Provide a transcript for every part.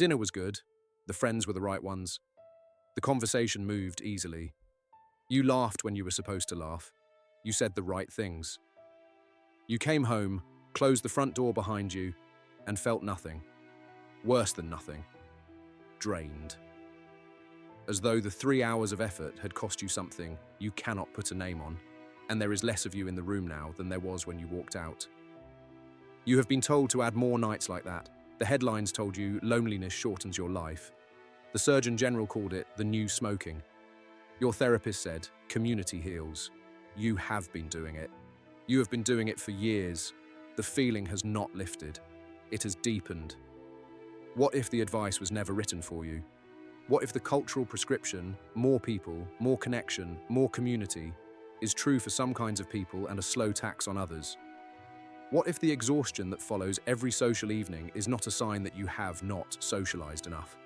dinner was good. The friends were the right ones. The conversation moved easily. You laughed when you were supposed to laugh. You said the right things. You came home, closed the front door behind you, and felt nothing. Worse than nothing. Drained. As though the 3 hours of effort had cost you something you cannot put a name on, and there is less of you in the room now than there was when you walked out. You have been told to add more nights like that. The headlines told you loneliness shortens your life. The Surgeon General called it the new smoking. Your therapist said, community heals. You have been doing it. You have been doing it for years. The feeling has not lifted. It has deepened. What if the advice was never written for you? What if the cultural prescription, more people, more connection, more community, is true for some kinds of people and a slow tax on others? What if the exhaustion that follows every social evening is not a sign that you have not socialized enough?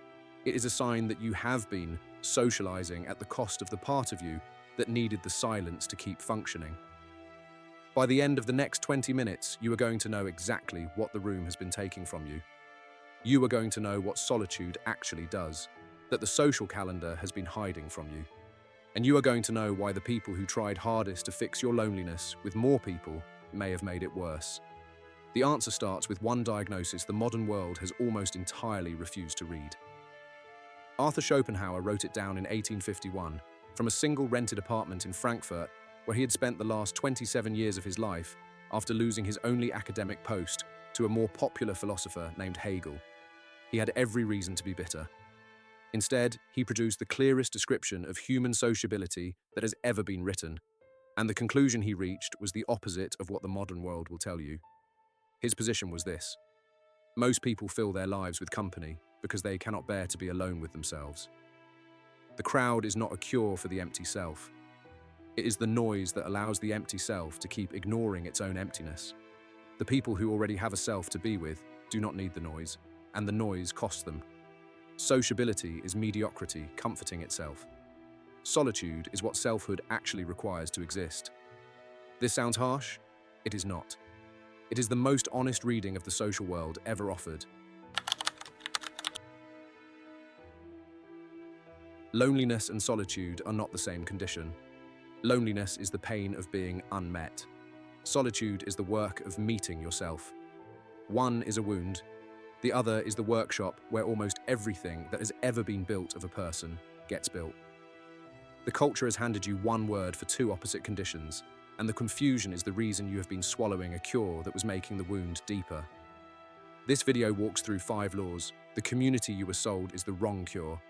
It is a sign that you have been socializing at the cost of the part of you that needed the silence to keep functioning. By the end of the next 20 minutes, you are going to know exactly what the room has been taking from you. You are going to know what solitude actually does, that the social calendar has been hiding from you. And you are going to know why the people who tried hardest to fix your loneliness with more people may have made it worse. The answer starts with one diagnosis the modern world has almost entirely refused to read. Arthur Schopenhauer wrote it down in 1851 from a single rented apartment in Frankfurt where he had spent the last 27 years of his life after losing his only academic post to a more popular philosopher named Hegel. He had every reason to be bitter. Instead, he produced the clearest description of human sociability that has ever been written, and the conclusion he reached was the opposite of what the modern world will tell you. His position was this: most people fill their lives with company because they cannot bear to be alone with themselves. The crowd is not a cure for the empty self. It is the noise that allows the empty self to keep ignoring its own emptiness. The people who already have a self to be with do not need the noise, and the noise costs them. Sociability is mediocrity comforting itself. Solitude is what selfhood actually requires to exist. This sounds harsh? It is not. It is the most honest reading of the social world ever offered. Loneliness and solitude are not the same condition. Loneliness is the pain of being unmet. Solitude is the work of meeting yourself. One is a wound. The other is the workshop where almost everything that has ever been built of a person gets built. The culture has handed you one word for two opposite conditions, and the confusion is the reason you have been swallowing a cure that was making the wound deeper. This video walks through 5 laws. The community you were sold is the wrong cure.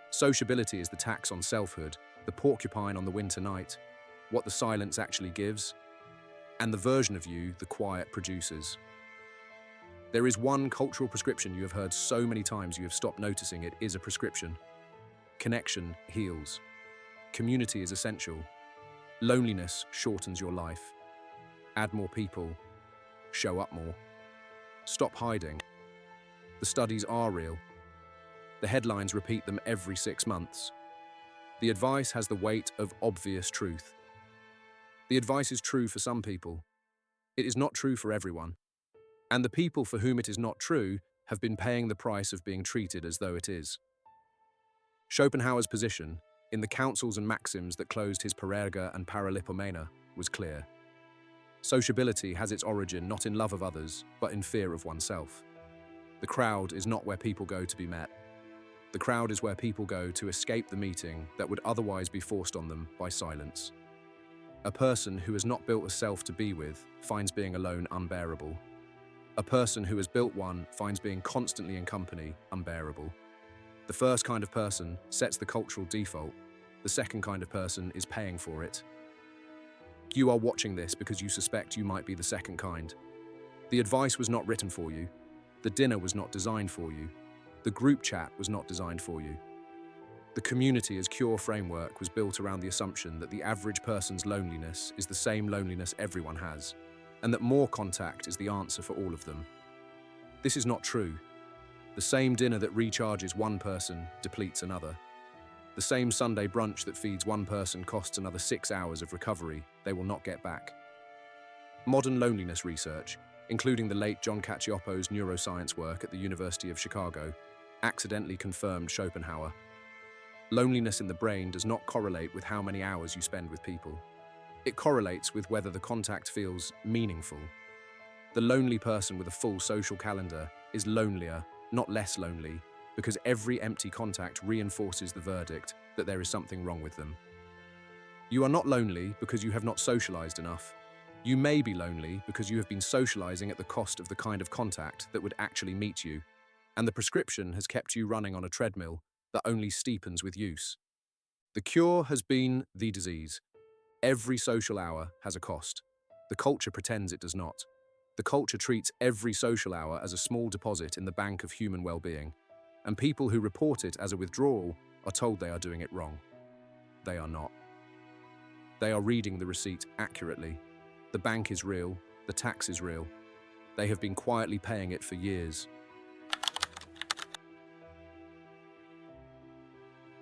Sociability is the tax on selfhood, the porcupine on the winter night, what the silence actually gives, and the version of you the quiet produces. There is one cultural prescription you have heard so many times you have stopped noticing it is a prescription. Connection heals. Community is essential. Loneliness shortens your life. Add more people. Show up more. Stop hiding. The studies are real. The headlines repeat them every 6 months. The advice has the weight of obvious truth. The advice is true for some people. It is not true for everyone. And the people for whom it is not true have been paying the price of being treated as though it is. Schopenhauer's position, in the counsels and maxims that closed his Parerga and Paralipomena, was clear. Sociability has its origin not in love of others, but in fear of oneself. The crowd is not where people go to be met. The crowd is where people go to escape the meeting that would otherwise be forced on them by silence. A person who has not built a self to be with finds being alone unbearable. A person who has built one finds being constantly in company unbearable. The first kind of person sets the cultural default. The second kind of person is paying for it. You are watching this because you suspect you might be the second kind. The advice was not written for you. The dinner was not designed for you. The group chat was not designed for you. The community as cure framework was built around the assumption that the average person's loneliness is the same loneliness everyone has, and that more contact is the answer for all of them. This is not true. The same dinner that recharges one person depletes another. The same Sunday brunch that feeds one person costs another 6 hours of recovery they will not get back. Modern loneliness research, including the late John Cacioppo's neuroscience work at the University of Chicago, accidentally confirmed Schopenhauer. Loneliness in the brain does not correlate with how many hours you spend with people. It correlates with whether the contact feels meaningful. The lonely person with a full social calendar is lonelier, not less lonely, because every empty contact reinforces the verdict that there is something wrong with them. You are not lonely because you have not socialized enough. You may be lonely because you have been socializing at the cost of the kind of contact that would actually meet you, and the prescription has kept you running on a treadmill that only steepens with use. The cure has been the disease. Every social hour has a cost. The culture pretends it does not. The culture treats every social hour as a small deposit in the bank of human well-being, and people who report it as a withdrawal are told they are doing it wrong. They are not. They are reading the receipt accurately. The bank is real, the tax is real. They have been quietly paying it for years.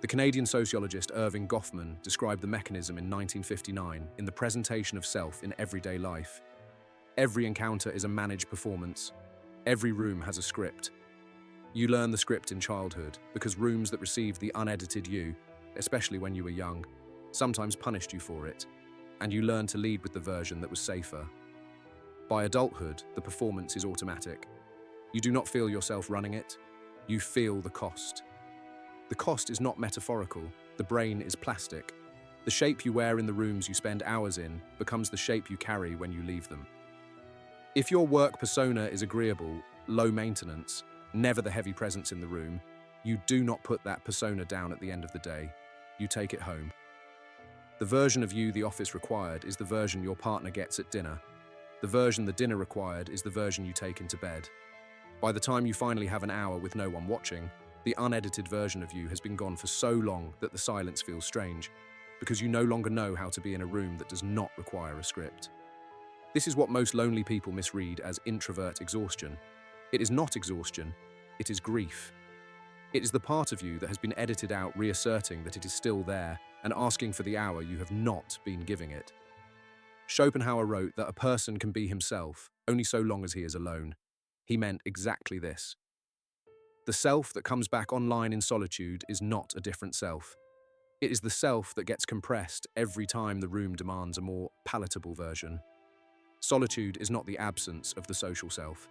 The Canadian sociologist Irving Goffman described the mechanism in 1959 in the presentation of self in everyday life. Every encounter is a managed performance. Every room has a script. You learn the script in childhood because rooms that received the unedited you, especially when you were young, sometimes punished you for it, and you learn to lead with the version that was safer. By adulthood, the performance is automatic. You do not feel yourself running it. You feel the cost. The cost is not metaphorical. The brain is plastic. The shape you wear in the rooms you spend hours in becomes the shape you carry when you leave them. If your work persona is agreeable, low maintenance, never the heavy presence in the room, you do not put that persona down at the end of the day. You take it home. The version of you the office required is the version your partner gets at dinner. The version the dinner required is the version you take into bed. By the time you finally have an hour with no one watching, the unedited version of you has been gone for so long that the silence feels strange, because you no longer know how to be in a room that does not require a script. This is what most lonely people misread as introvert exhaustion. It is not exhaustion, it is grief. It is the part of you that has been edited out reasserting that it is still there and asking for the hour you have not been giving it. Schopenhauer wrote that a person can be himself only so long as he is alone. He meant exactly this. The self that comes back online in solitude is not a different self. It is the self that gets compressed every time the room demands a more palatable version. Solitude is not the absence of the social self.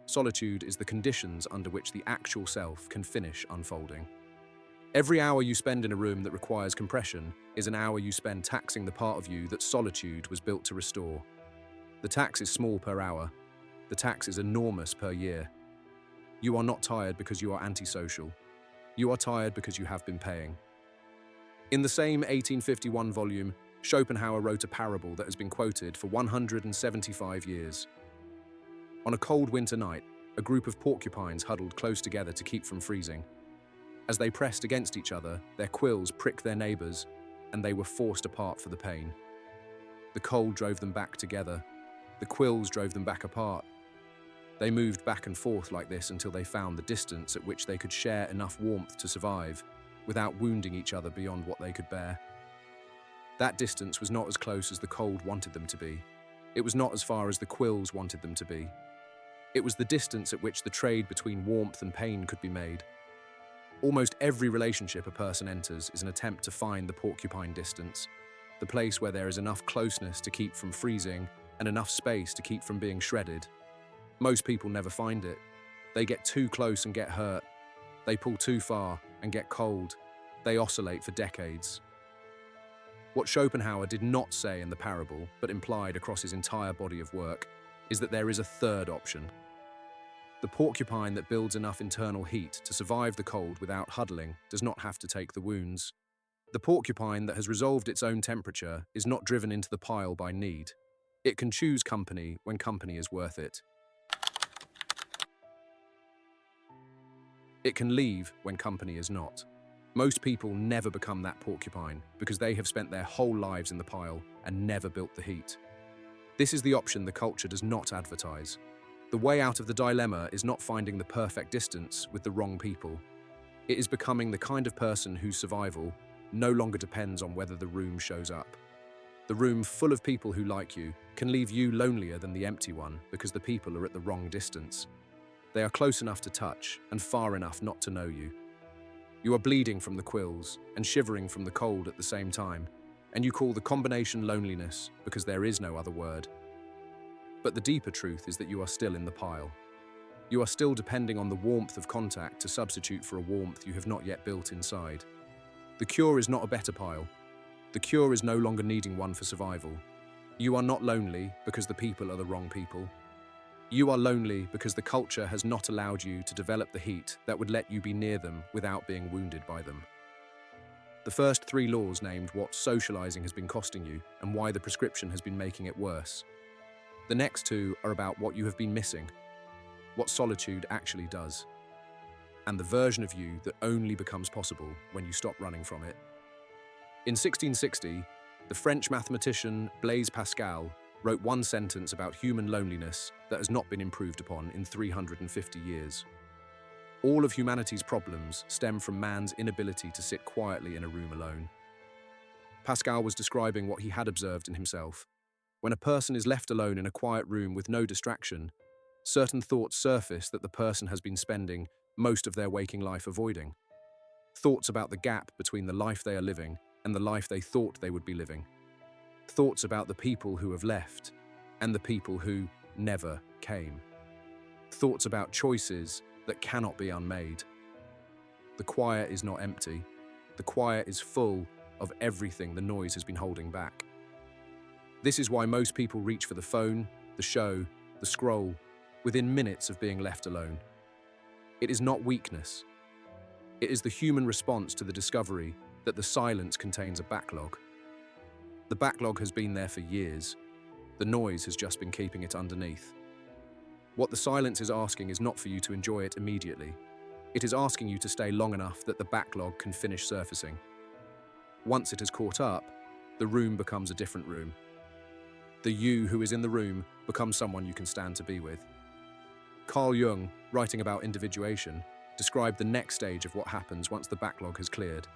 Solitude is the conditions under which the actual self can finish unfolding. Every hour you spend in a room that requires compression is an hour you spend taxing the part of you that solitude was built to restore. The tax is small per hour. The tax is enormous per year. You are not tired because you are antisocial. You are tired because you have been paying. In the same 1851 volume, Schopenhauer wrote a parable that has been quoted for 175 years. On a cold winter night, a group of porcupines huddled close together to keep from freezing. As they pressed against each other, their quills pricked their neighbors, and they were forced apart for the pain. The cold drove them back together. The quills drove them back apart. They moved back and forth like this until they found the distance at which they could share enough warmth to survive, without wounding each other beyond what they could bear. That distance was not as close as the cold wanted them to be. It was not as far as the quills wanted them to be. It was the distance at which the trade between warmth and pain could be made. Almost every relationship a person enters is an attempt to find the porcupine distance, the place where there is enough closeness to keep from freezing and enough space to keep from being shredded. Most people never find it. They get too close and get hurt. They pull too far and get cold. They oscillate for decades. What Schopenhauer did not say in the parable, but implied across his entire body of work, is that there is a third option. The porcupine that builds enough internal heat to survive the cold without huddling does not have to take the wounds. The porcupine that has resolved its own temperature is not driven into the pile by need. It can choose company when company is worth it. It can leave when company is not. Most people never become that porcupine because they have spent their whole lives in the pile and never built the heat. This is the option the culture does not advertise. The way out of the dilemma is not finding the perfect distance with the wrong people. It is becoming the kind of person whose survival no longer depends on whether the room shows up. The room full of people who like you can leave you lonelier than the empty one because the people are at the wrong distance. They are close enough to touch and far enough not to know you. You are bleeding from the quills and shivering from the cold at the same time, and you call the combination loneliness because there is no other word. But the deeper truth is that you are still in the pile. You are still depending on the warmth of contact to substitute for a warmth you have not yet built inside. The cure is not a better pile. The cure is no longer needing one for survival. You are not lonely because the people are the wrong people. You are lonely because the culture has not allowed you to develop the heat that would let you be near them without being wounded by them. The first 3 laws named what socializing has been costing you and why the prescription has been making it worse. The next 2 are about what you have been missing, what solitude actually does, and the version of you that only becomes possible when you stop running from it. In 1660, the French mathematician Blaise Pascal wrote one sentence about human loneliness that has not been improved upon in 350 years. All of humanity's problems stem from man's inability to sit quietly in a room alone. Pascal was describing what he had observed in himself. When a person is left alone in a quiet room with no distraction, certain thoughts surface that the person has been spending most of their waking life avoiding. Thoughts about the gap between the life they are living and the life they thought they would be living. Thoughts about the people who have left and the people who never came. Thoughts about choices that cannot be unmade. The quiet is not empty. The quiet is full of everything the noise has been holding back. This is why most people reach for the phone, the show, the scroll, within minutes of being left alone. It is not weakness. It is the human response to the discovery that the silence contains a backlog. The backlog has been there for years. The noise has just been keeping it underneath. What the silence is asking is not for you to enjoy it immediately. It is asking you to stay long enough that the backlog can finish surfacing. Once it has caught up, the room becomes a different room. The you who is in the room becomes someone you can stand to be with. Carl Jung, writing about individuation, described the next stage of what happens once the backlog has cleared.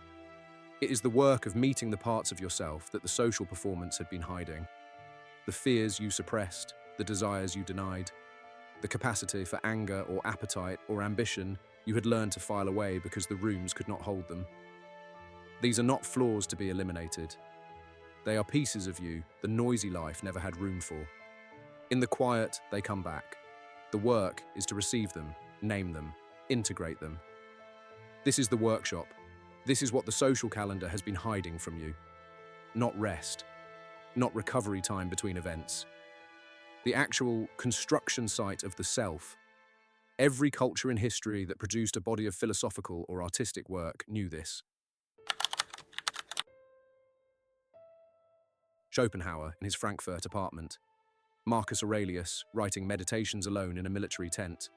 It is the work of meeting the parts of yourself that the social performance had been hiding. The fears you suppressed, the desires you denied, the capacity for anger or appetite or ambition you had learned to file away because the rooms could not hold them. These are not flaws to be eliminated. They are pieces of you the noisy life never had room for. In the quiet, they come back. The work is to receive them, name them, integrate them. This is the workshop. This is what the social calendar has been hiding from you. Not rest, not recovery time between events. The actual construction site of the self. Every culture in history that produced a body of philosophical or artistic work knew this. Schopenhauer in his Frankfurt apartment, Marcus Aurelius writing Meditations alone in a military tent,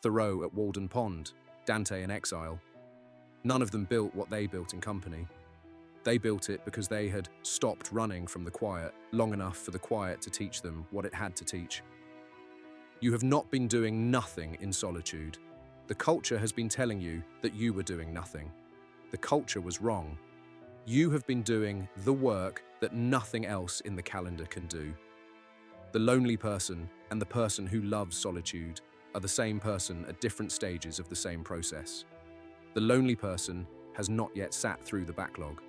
Thoreau at Walden Pond, Dante in exile. None of them built what they built in company. They built it because they had stopped running from the quiet long enough for the quiet to teach them what it had to teach. You have not been doing nothing in solitude. The culture has been telling you that you were doing nothing. The culture was wrong. You have been doing the work that nothing else in the calendar can do. The lonely person and the person who loves solitude are the same person at different stages of the same process. The lonely person has not yet sat through the backlog.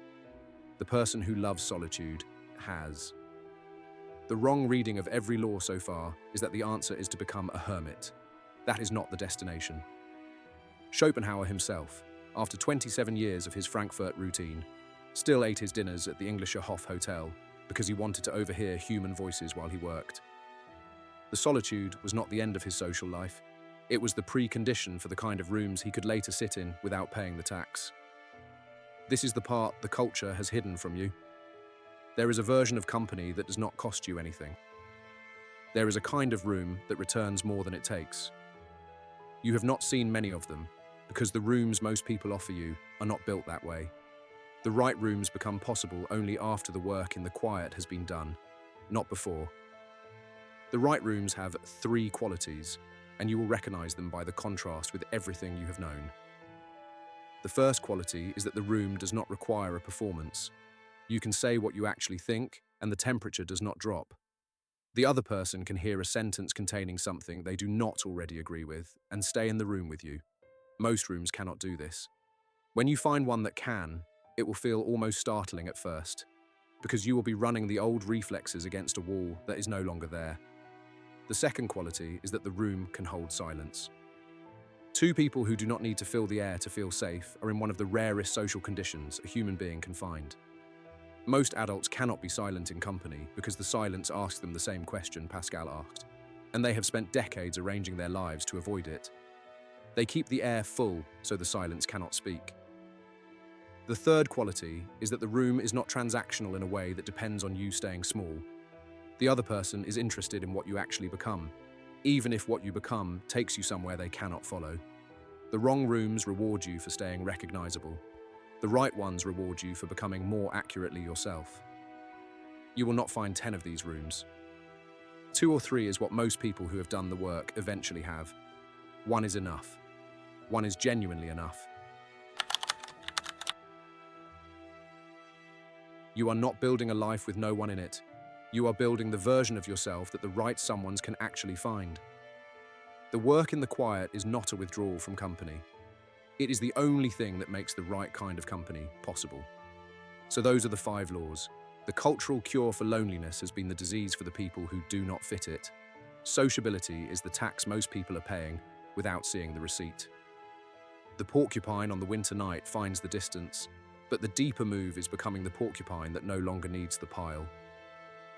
The person who loves solitude has. The wrong reading of every law so far is that the answer is to become a hermit. That is not the destination. Schopenhauer himself, after 27 years of his Frankfurt routine, still ate his dinners at the Englischer Hof Hotel because he wanted to overhear human voices while he worked. The solitude was not the end of his social life. It was the precondition for the kind of rooms he could later sit in without paying the tax. This is the part the culture has hidden from you. There is a version of company that does not cost you anything. There is a kind of room that returns more than it takes. You have not seen many of them because the rooms most people offer you are not built that way. The right rooms become possible only after the work in the quiet has been done, not before. The right rooms have 3 qualities, and you will recognize them by the contrast with everything you have known. The first quality is that the room does not require a performance. You can say what you actually think, and the temperature does not drop. The other person can hear a sentence containing something they do not already agree with and stay in the room with you. Most rooms cannot do this. When you find one that can, it will feel almost startling at first, because you will be running the old reflexes against a wall that is no longer there. The second quality is that the room can hold silence. Two people who do not need to fill the air to feel safe are in one of the rarest social conditions a human being can find. Most adults cannot be silent in company because the silence asks them the same question Pascal asked, and they have spent decades arranging their lives to avoid it. They keep the air full so the silence cannot speak. The third quality is that the room is not transactional in a way that depends on you staying small. The other person is interested in what you actually become, even if what you become takes you somewhere they cannot follow. The wrong rooms reward you for staying recognizable. The right ones reward you for becoming more accurately yourself. You will not find 10 of these rooms. 2 or 3 is what most people who have done the work eventually have. 1 is enough. 1 is genuinely enough. You are not building a life with no one in it. You are building the version of yourself that the right someones can actually find. The work in the quiet is not a withdrawal from company. It is the only thing that makes the right kind of company possible. So those are the 5 laws. The cultural cure for loneliness has been the disease for the people who do not fit it. Sociability is the tax most people are paying without seeing the receipt. The porcupine on the winter night finds the distance, but the deeper move is becoming the porcupine that no longer needs the pile.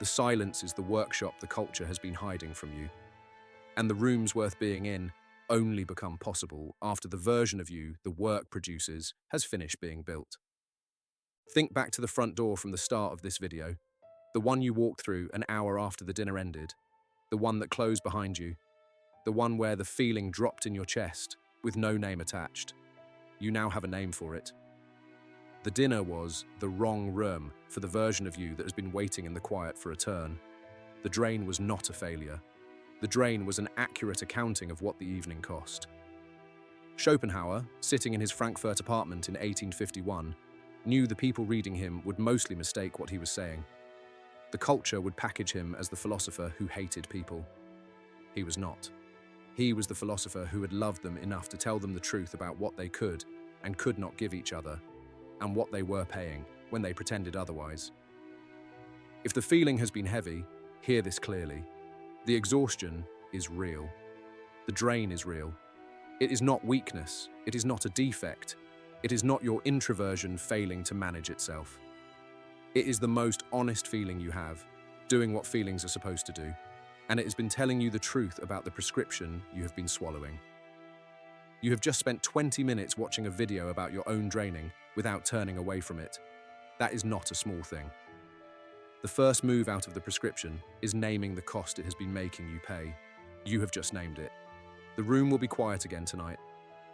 The silence is the workshop the culture has been hiding from you. And the rooms worth being in only become possible after the version of you the work produces has finished being built. Think back to the front door from the start of this video, the one you walked through an hour after the dinner ended, the one that closed behind you, the one where the feeling dropped in your chest with no name attached. You now have a name for it. The dinner was the wrong room for the version of you that has been waiting in the quiet for a turn. The drain was not a failure. The drain was an accurate accounting of what the evening cost. Schopenhauer, sitting in his Frankfurt apartment in 1851, knew the people reading him would mostly mistake what he was saying. The culture would package him as the philosopher who hated people. He was not. He was the philosopher who had loved them enough to tell them the truth about what they could and could not give each other, and what they were paying when they pretended otherwise. If the feeling has been heavy, hear this clearly. The exhaustion is real. The drain is real. It is not weakness. It is not a defect. It is not your introversion failing to manage itself. It is the most honest feeling you have, doing what feelings are supposed to do, and it has been telling you the truth about the prescription you have been swallowing. You have just spent 20 minutes watching a video about your own draining without turning away from it. That is not a small thing. The first move out of the prescription is naming the cost it has been making you pay. You have just named it. The room will be quiet again tonight.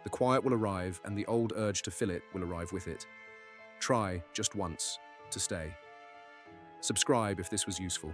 The quiet will arrive and the old urge to fill it will arrive with it. Try, just once, to stay. Subscribe if this was useful.